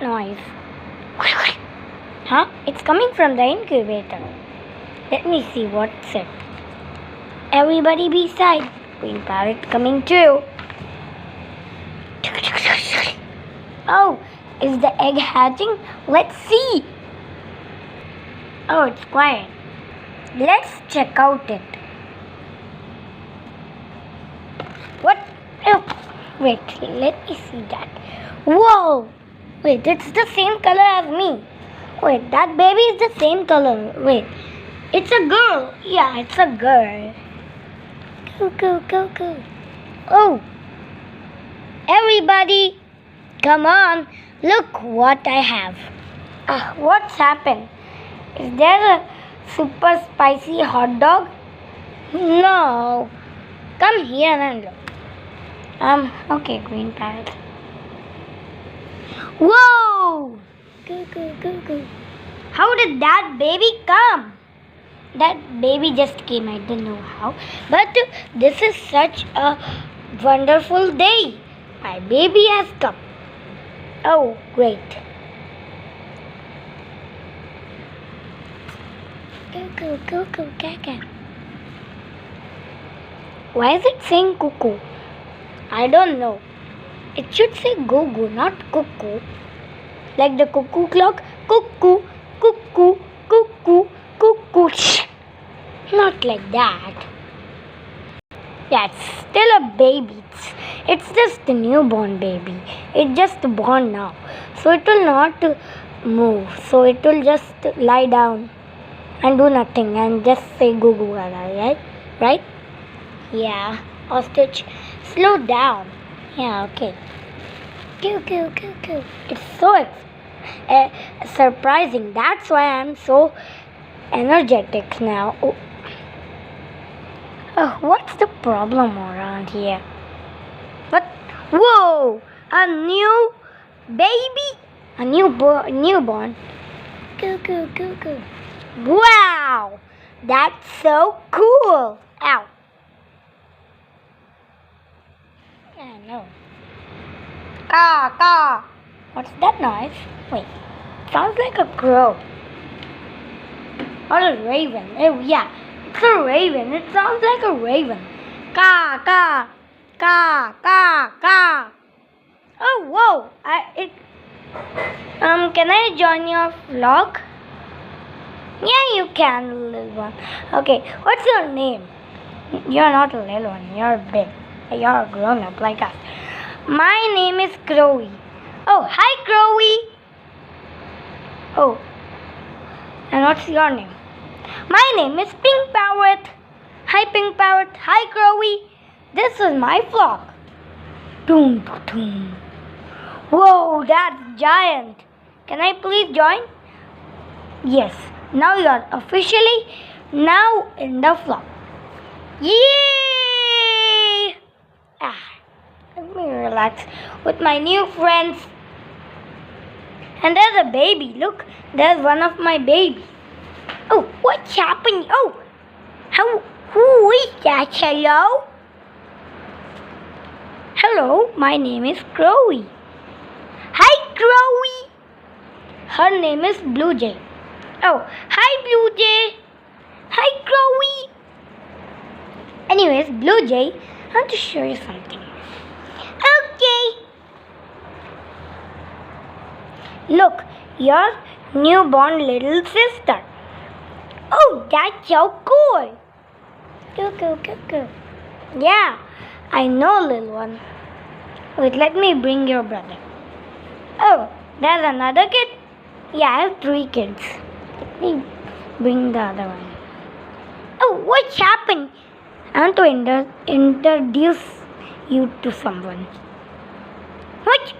that noise? Huh? It's coming from the incubator. Let me see what's it. Everybody be side. Green parrot coming too. Oh, is the egg hatching? Let's see. Oh, it's quiet. Let's check out it. What? Oh, wait, let me see that. Whoa! Wait, it's the same color as me. Wait, that baby is the same color. Wait, it's a girl. Yeah, it's a girl. Go. Oh, everybody, come on. Look what I have. What's happened? Is there a super spicy hot dog? No. Come here and look. Okay, green parrot. Whoa! Go. How did that baby come? That baby just came. I don't know how. But this is such a wonderful day. My baby has come. Oh, great. Go, caca. Why is it saying cuckoo? I don't know. It should say go, not cuckoo. Like the cuckoo clock. Cuckoo. Shh. Not like that. Yeah, it's still a baby. It's just a newborn baby. It's just born now. So it will not move. So it will just lie down and do nothing and just say goo gaga, right? Yeah. Ostrich, slow down. Yeah, okay. Go. It's so surprising. That's why I'm so energetic now. Oh, what's the problem around here? What? Whoa! A new baby? A newborn? Go. Wow! That's so cool! Ow! I know. Caw. What's that noise? Wait, sounds like a crow. Or a raven. Oh yeah, it's a raven. It sounds like a raven. Caw. Oh whoa! Can I join your vlog? Yeah, you can, little one. Okay, what's your name? You're not a little one. You're big. You're a grown up like us. My name is Crowy. Oh, hi Crowy. Oh, and what's your name? My name is Pink Parrot. Hi Pink Parrot. Hi Crowy. This is my flock. Doom. Whoa, that's giant. Can I please join? Yes. Now you are officially now in the flock. Yay! Let me relax with my new friends. And there's a baby. Look, there's one of my babies. Oh, what's happening? Oh, who is that? Hello? Hello, my name is Crowy. Hi, Crowy. Her name is Blue Jay. Oh, hi, Blue Jay. Hi, Crowy. Anyways, Blue Jay, I want to show you something. Okay. Look, your newborn little sister. Oh, that's so cool. Go. Yeah, I know, little one. Wait, let me bring your brother. Oh, there's another kid? Yeah, I have 3 kids. Let me bring the other one. Oh, what's happened? I want to introduce you to someone. What?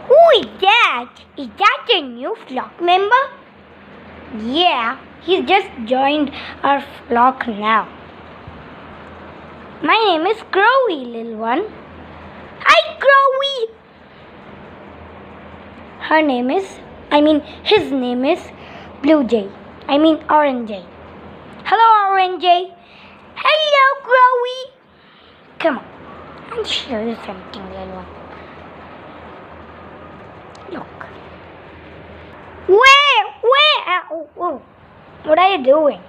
Who is that? Is that a new flock member? Yeah, he's just joined our flock now. My name is Crowy, little one. Hi, Crowy. His name is Blue Jay. Orange Jay. Hello, Orange Jay. Hello, Crowy. Come on, I'll show you something, little one. Look, Where? Oh, oh. What are you doing?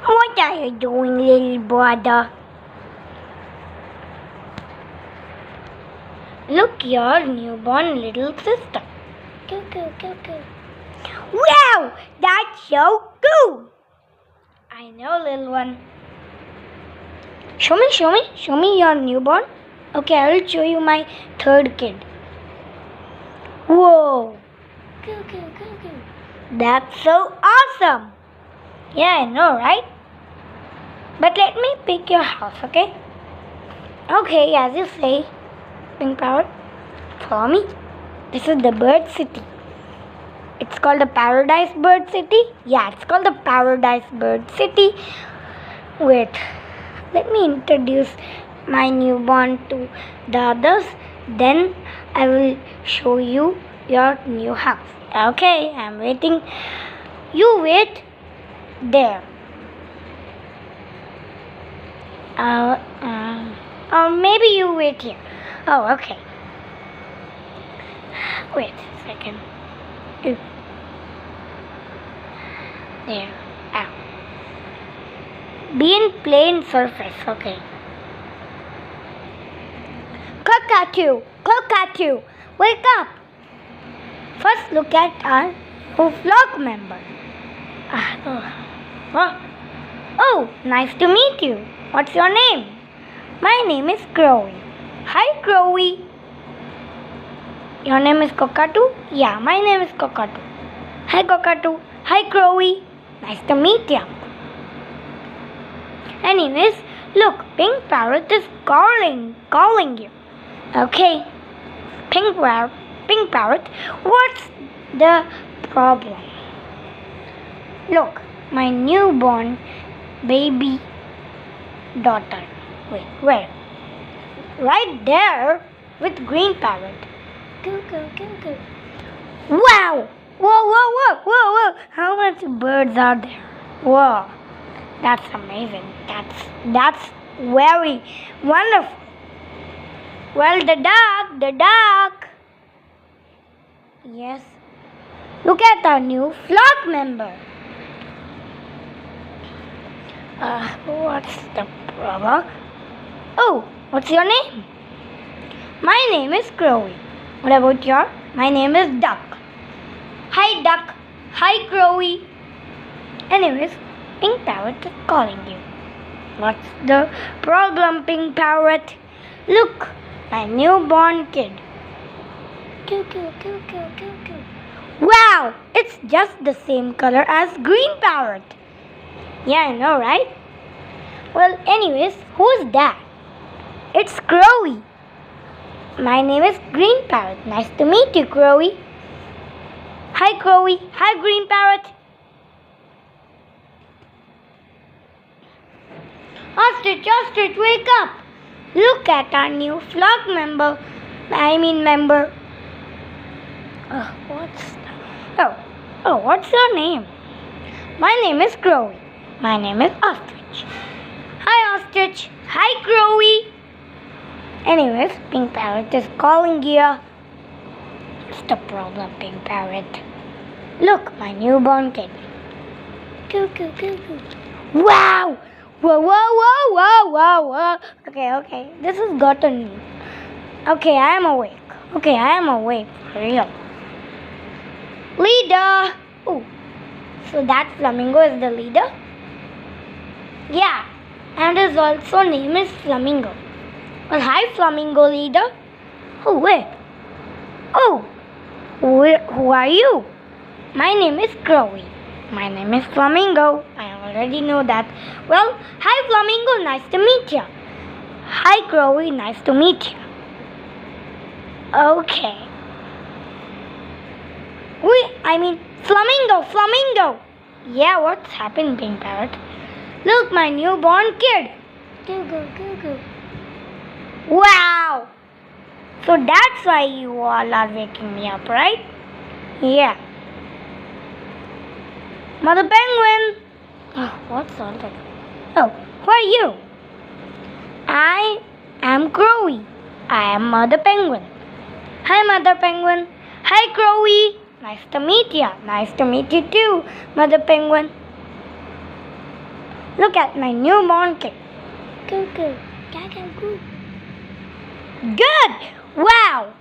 What are you doing, little brother? Look, your newborn little sister. Go, go, go, go. Wow, that's so cool. I know, little one. Show me your newborn. Okay, I will show you my third kid. Whoa. Go, go, go, go. That's so awesome. Yeah, I know, right? But let me pick your house, okay? Okay, as you say, Pink Parrot, follow me. This is the bird city. It's called the Paradise Bird City. Yeah, it's called the Paradise Bird City. Wait, let me introduce my newborn to the others. Then I will show you your new house. Okay, I'm waiting. You wait there. Or maybe you wait here. Oh, okay. Wait a second. There. Ow. Be in plain surface. Okay. Cockatoo, wake up. First look at our flock member. Oh, nice to meet you. What's your name? My name is Crowy. Hi, Crowy. Your name is Cockatoo? Yeah, my name is Cockatoo. Hi, Cockatoo. Hi, Crowy. Nice to meet you. Anyways, look, Pink Parrot is calling you. Okay, Pink Parrot, what's the problem? Look, my newborn baby daughter. Wait, where? Right there with Green Parrot. Go. Wow! Whoa! How many birds are there? Whoa! That's amazing. That's very wonderful. Well, the duck. Yes. Look at our new flock member. What's the problem? Oh, what's your name? My name is Crowy. What about your? My name is Duck. Hi, Duck. Hi, Crowy. Anyways, Pink Parrot is calling you. What's the problem, Pink Parrot? Look, my newborn kid. Go. Wow, it's just the same color as Green Parrot. Yeah, I know, right? Well, anyways, who's that? It's Crowy. My name is Green Parrot. Nice to meet you, Crowy. Hi, Crowy. Hi, Green Parrot. Ostrich, wake up. Look at our new flock member. What's your name? My name is Crowy. My name is Ostrich. Hi, Ostrich. Hi, Crowy. Anyways, Pink Parrot is calling you. What's the problem, Pink Parrot? Look, my newborn kid. Go. Wow! Whoa. Okay. This has gotten me. Okay, I am awake. For real. Leader! Oh, so that flamingo is the leader? Yeah, and his also name is Flamingo. Well, hi, Flamingo leader. Oh, wait. Oh, who are you? My name is Crowy. My name is Flamingo. I already know that. Well, hi, Flamingo. Nice to meet you. Hi, Crowy. Nice to meet you. Okay. Flamingo. Yeah, what's happened, Pink Parrot? Look, my newborn kid. Go. Wow! So that's why you all are waking me up, right? Yeah. Mother Penguin! Oh, what's all that? Oh, who are you? I am Crowy. I am Mother Penguin. Hi, Mother Penguin. Hi, Crowy. Nice to meet you. Nice to meet you too, Mother Penguin. Look at my newborn kid. Go, go. Go. Good! Wow!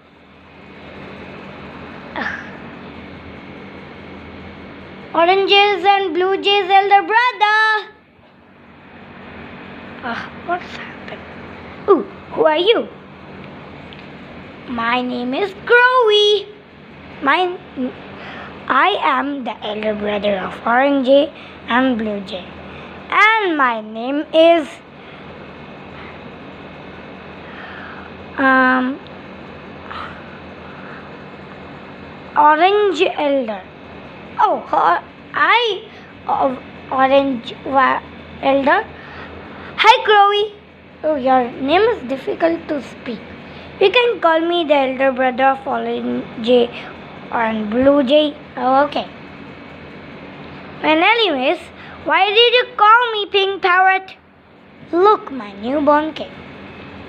Oranges and blue jays, elder brother. What's happened? Ooh, who are you? My name is Crowy. I am the elder brother of Orange Jay and Blue Jay. And my name is Orange Elder. Oh, Orange Elder. Hi, Crowy. Oh, your name is difficult to speak. You can call me the elder brother of Orange Jay and Blue Jay. Oh, okay. And anyways, why did you call me Pink Parrot? Look, my newborn kid.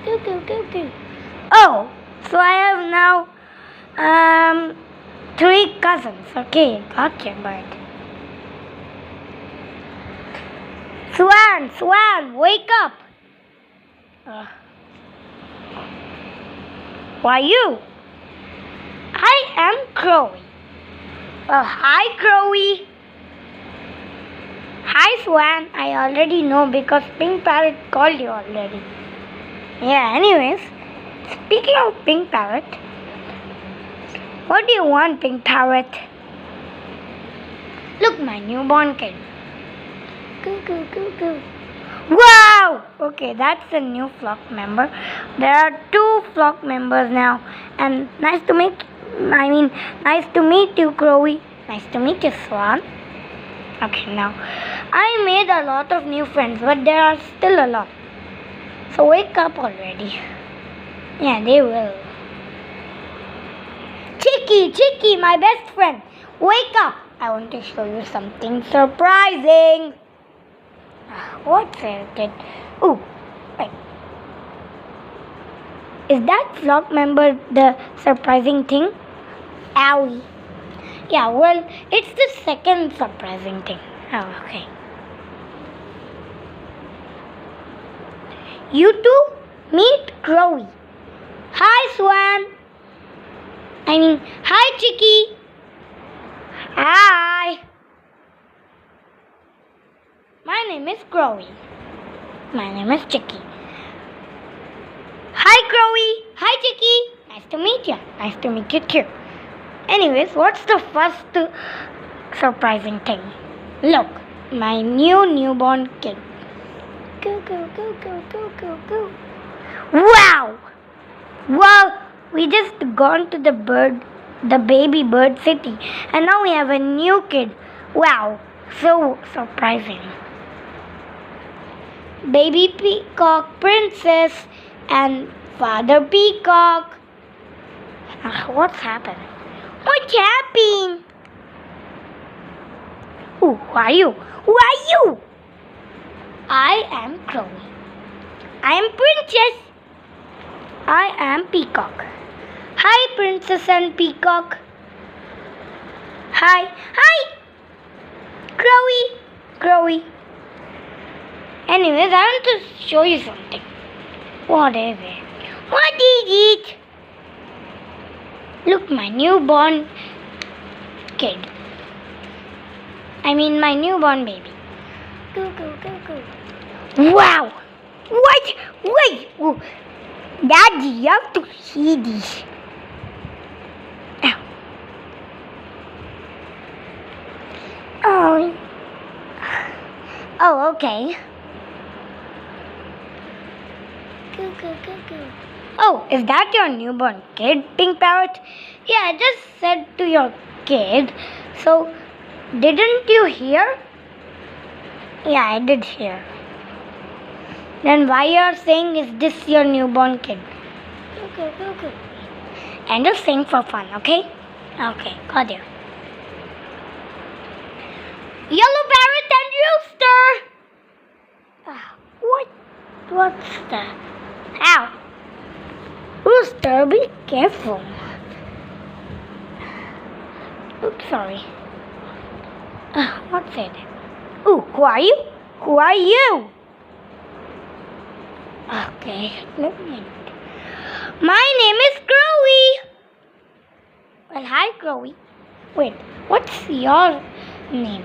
Go. Oh, so I have now 3 cousins. Okay, gotcha, bird. Swan, wake up. Why you? I am Crowy. Hi, Crowy. Hi, Swan. I already know because Pink Parrot called you already. Yeah, anyways, speaking of Pink Parrot, what do you want, Pink Parrot? Look, my newborn kid. Go. Wow! Okay, that's a new flock member. There are 2 flock members now. And nice to meet you, Crowy. Nice to meet you, Swan. Okay, now, I made a lot of new friends, but there are still a lot. So wake up already. Yeah, they will. Chicky, my best friend. Wake up. I want to show you something surprising. What's it? Ooh, wait. Is that flock member the surprising thing? Owie. Yeah, well, it's the second surprising thing. Oh, okay. You two meet Crowy. Hi, Swan. Hi, Chicky. Hi. My name is Crowy. My name is Chicky. Hi, Crowy. Hi, Chicky. Nice to meet you. Nice to meet you too. Anyways, what's the first surprising thing? Look, my newborn kid. Go. Wow! Wow! We just gone to the baby bird city, and now we have a new kid. Wow! So surprising. Baby peacock princess and father peacock. What's happened? What's happening? Who are you? I am Crowy. I am princess. I am peacock. Hi, princess and peacock. Hi, Crowy. Anyways, I want to show you something. What is it? Look, my newborn kid. My newborn baby. Go. Wow! What? Wait! Oh. Daddy, you have to see this. Oh, okay. Go. Oh, is that your newborn kid, Pink Parrot? Yeah, I just said to your kid. So, didn't you hear? Yeah, I did hear. Then why you are saying, is this your newborn kid? Go. And just sing for fun, okay? Okay, got you. Yellow parrot and rooster! What's that? Ow! Rooster, be careful. Oops, sorry. What's it? Ooh, who are you? Who are you? Okay, let me. My name is Crowy. Well, hi, Crowy. Wait, what's your name?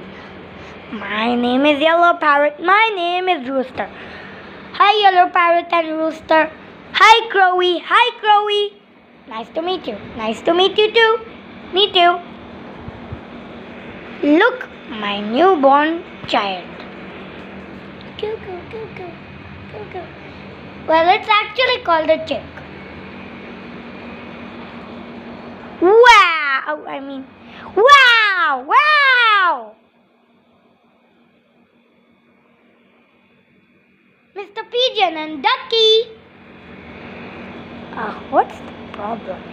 My name is Yellow Parrot. My name is Rooster. Hi, Yellow Parrot and Rooster. Hi, Crowy. Hi, Crowy. Nice to meet you. Nice to meet you too. Me too. Look, my newborn child. Go, go, go, go. Go, go. Well, it's actually called a chick. Wow! Wow! Wow! Mr. Pigeon and Ducky. What's the problem here?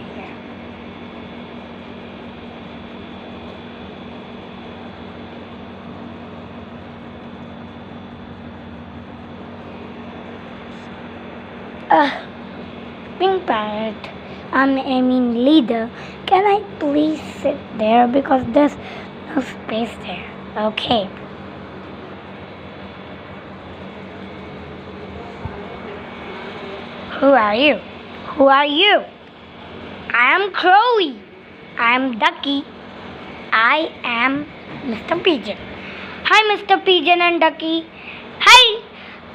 Pink Parrot, leader, can I please sit there because there's no space there? Okay. Who are you? Who are you? I am Crowy. I am Ducky. I am Mr. Pigeon. Hi, Mr. Pigeon and Ducky. Hi,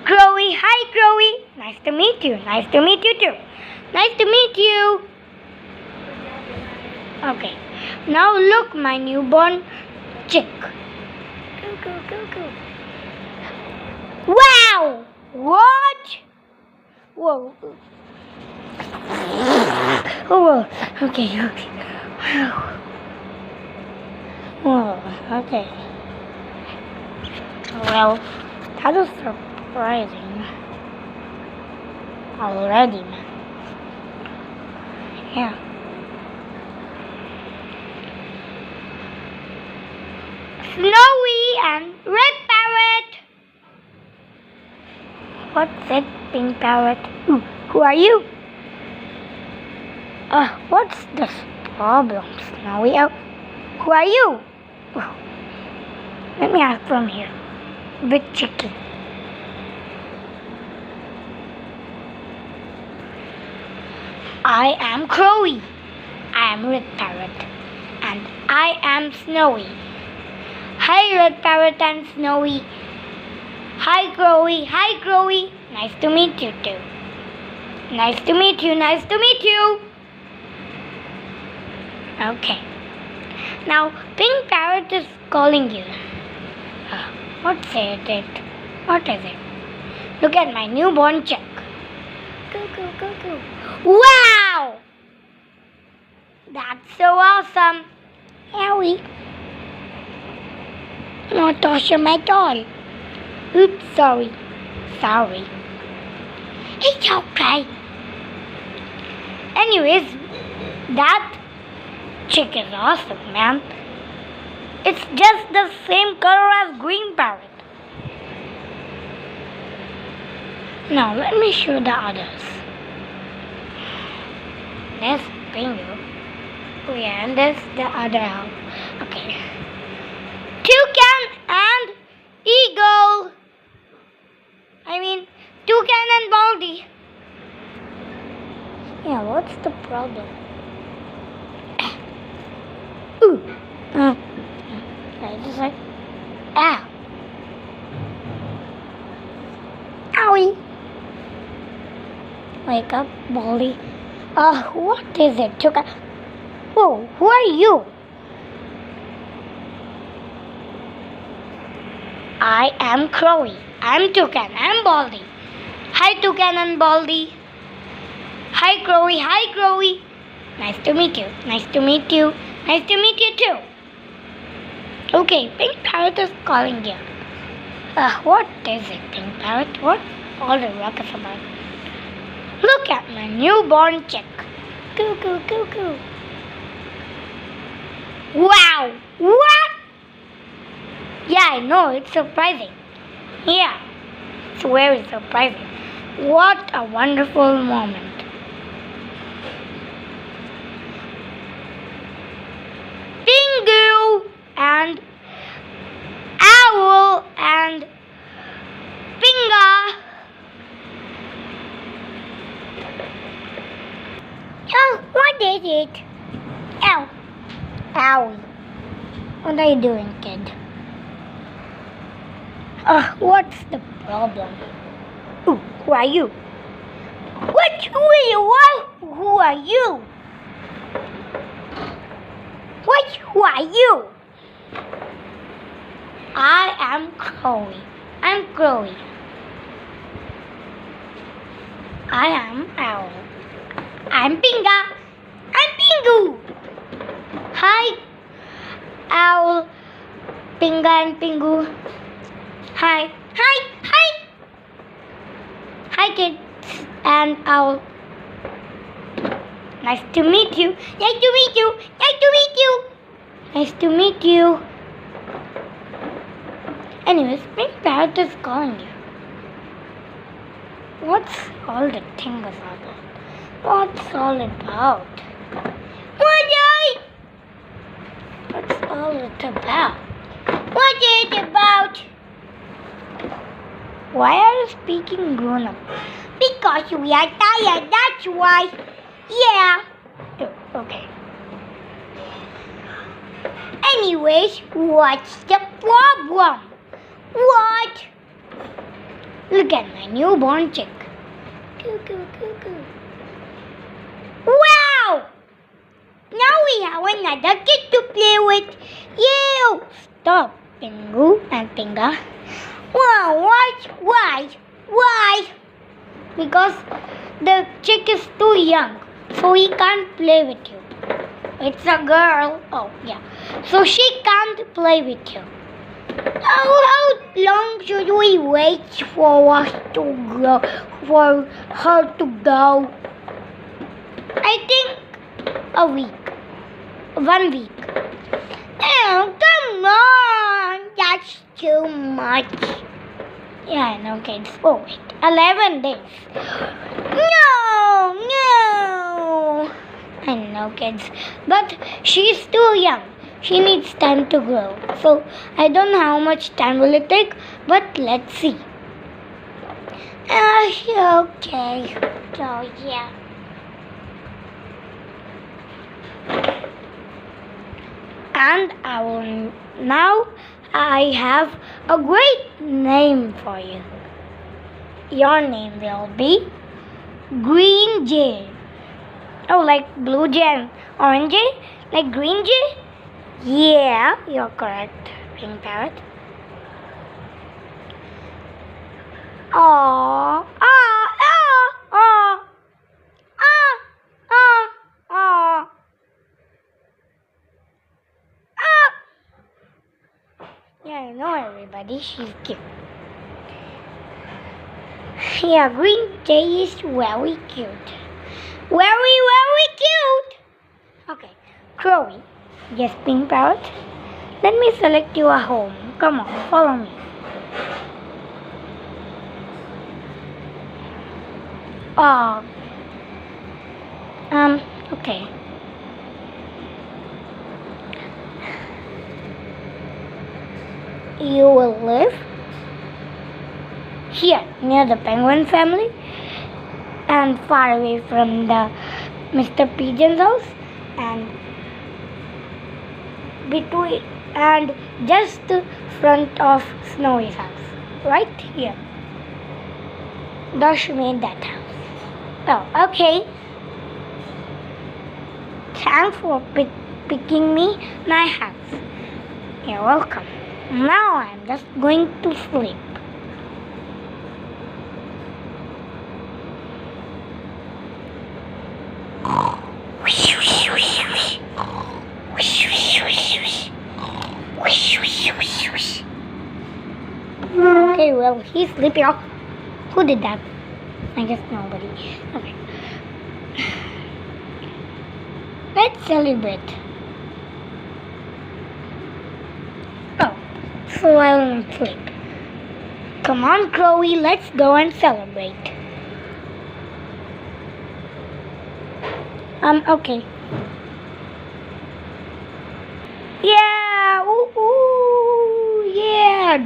Crowy. Hi, Crowy. Nice to meet you. Nice to meet you too. Nice to meet you. Okay. Now look, my newborn chick. Go, go, go, go. Wow! What? Whoa. Oh, okay. Whoa, okay. Well, that was surprising. Already, man. Yeah. Snowy and Red Parrot. What's it, Pink Parrot? Who are you? What's this problem, Snowy? Who are you? Let me ask from here. Big chicken. I am Crowy. I am Red Parrot. And I am Snowy. Hi, Red Parrot and Snowy. Hi, Crowy. Hi, Crowy. Nice to meet you too. Nice to meet you. Nice to meet you. Okay. Now, Pink Parrot is calling you. What's it? What is it? Look at my newborn chick. Go, go, go, go. Wow! That's so awesome. Harry. Not awesome at all. Oops, sorry. Sorry. It's okay. Anyways, that chick is awesome, man. It's just the same color as Green Parrot. Now, let me show the others. There's Bingo. Oh yeah, and there's the other half. Okay. Toucan and Eagle. Toucan and Baldy. Yeah, what's the problem? Ooh. I just like, Owie. Wake up, Baldy. What is it? Toucan. Whoa, who are you? I am Crowy. I'm Toucan. I'm Baldy. Hi, Toucan and Baldy. Hi, Crowy. Hi, Crowy. Nice to meet you. Nice to meet you. Nice to meet you too. Okay, Pink Parrot is calling you. What is it, Pink Parrot? What all the ruckus about? Look at my newborn chick. Go, go, go, go. Wow! What? Yeah, I know, it's surprising. Yeah, it's very surprising. What a wonderful moment. Bingo! is it? Ow. Owie. What are you doing, kid? What's the problem? Ooh, who are you? What? Who are you? What? Who are you? What? Who are you? I am Chloe. I'm Chloe. I am Owl. I'm Pinga. I'm Pingu. Hi, Owl, Pinga and Pingu. Hi. Hi. Hi. Hi, kids and Owl. Nice to meet you. Nice to meet you. Nice to meet you. Nice to meet you. Anyways, Pink Parrot is calling you. What's all the thing about? What's all about? What's all it about? What is it about? Why are you speaking grown up? Because we are tired, that's why. Yeah. Oh, okay. Anyways, what's the problem? What? Look at my newborn chick. Wow! Now we have another kid to play with. You! Stop, Pingu and Pinga. Wow, what? Why? Why? Because the chick is too young, so he can't play with you. It's a girl. Oh, yeah. So she can't play with you. How long should we wait for us to grow, for her to go? I think a week. 1 week. Oh, come on! That's too much. Yeah, I know, kids. Oh, wait. 11 days. No! I know, kids. But she's too young. She needs time to grow. So, I don't know how much time will it take, but let's see. Okay. So, yeah. And now I have a great name for you. Your name will be Green Jay. Oh, like blue jay and orange jay? Like green jay? Yeah, you're correct, Pink Parrot. Aww. Yeah, I know everybody. She's cute. Yeah, Green Jay is very cute. Very cute. Okay, Chloe. Yes, Pink Parrot. Let me select you a home. Come on, follow me. Okay. You will live here near the penguin family and far away from the Mr. Pigeon's house and between and just the front of Snowy's house. Right here. Dash made that house. Oh, okay. Thanks for picking me my house. You're welcome. Now I'm just going to sleep. Okay, well, he's sleeping. Who did that? I guess nobody. Okay. Let's celebrate. Oh, so I won't sleep. Come on, Chloe, let's go and celebrate. Okay. Yeah, ooh, yeah.